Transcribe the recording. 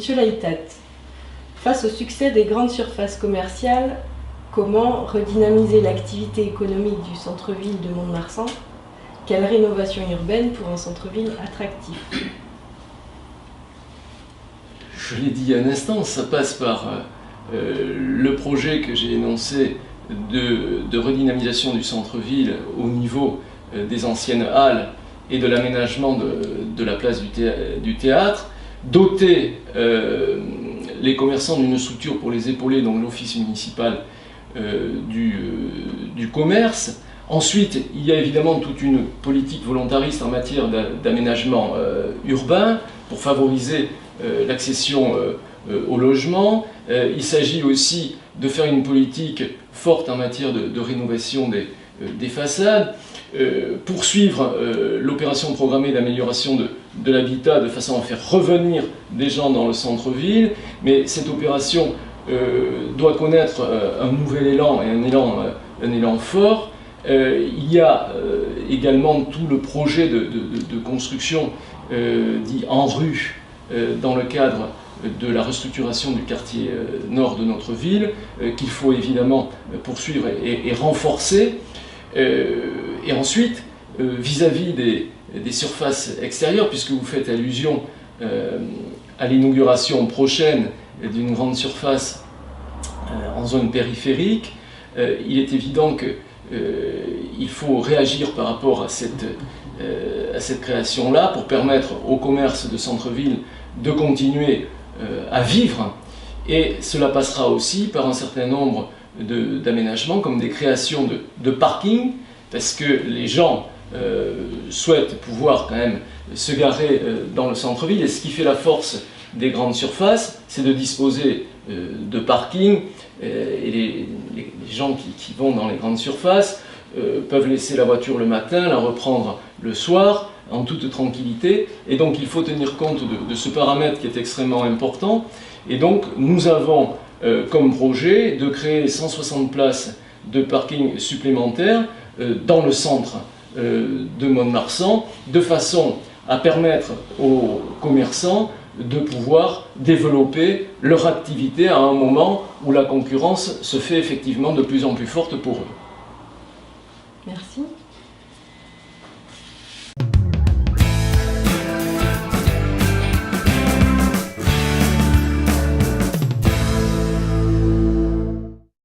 Monsieur Laïtat, face au succès des grandes surfaces commerciales, comment redynamiser l'activité économique du centre-ville de Mont-de-Marsan? Quelle rénovation urbaine pour un centre-ville attractif? Je l'ai dit il y a un instant, ça passe par le projet que j'ai énoncé de redynamisation du centre-ville au niveau des anciennes halles et de l'aménagement de la place du théâtre, doter les commerçants d'une structure pour les épauler, donc l'office municipal du commerce. Ensuite, il y a évidemment toute une politique volontariste en matière d'aménagement urbain pour favoriser l'accession au logement. Il s'agit aussi de faire une politique forte en matière de rénovation des façades, poursuivre l'opération programmée d'amélioration de l'habitat de façon à faire revenir des gens dans le centre-ville, mais cette opération doit connaître un nouvel élan et un élan fort. Il y a également tout le projet de construction dit en rue dans le cadre de la restructuration du quartier nord de notre ville, qu'il faut évidemment poursuivre et renforcer. Et ensuite, vis-à-vis des surfaces extérieures, puisque vous faites allusion à l'inauguration prochaine d'une grande surface en zone périphérique, il est évident qu'il faut réagir par rapport à cette création-là pour permettre au commerce de centre-ville de continuer à vivre, et cela passera aussi par un certain nombre d'aménagements comme des créations de parkings, parce que les gens souhaitent pouvoir quand même se garer dans le centre-ville, et ce qui fait la force des grandes surfaces, c'est de disposer de parkings, et les gens qui vont dans les grandes surfaces peuvent laisser la voiture le matin, la reprendre le soir, en toute tranquillité, et donc il faut tenir compte de ce paramètre qui est extrêmement important. Et donc nous avons comme projet de créer 160 places de parking supplémentaires dans le centre de Mont-de-Marsan, de façon à permettre aux commerçants de pouvoir développer leur activité à un moment où la concurrence se fait effectivement de plus en plus forte pour eux. Merci.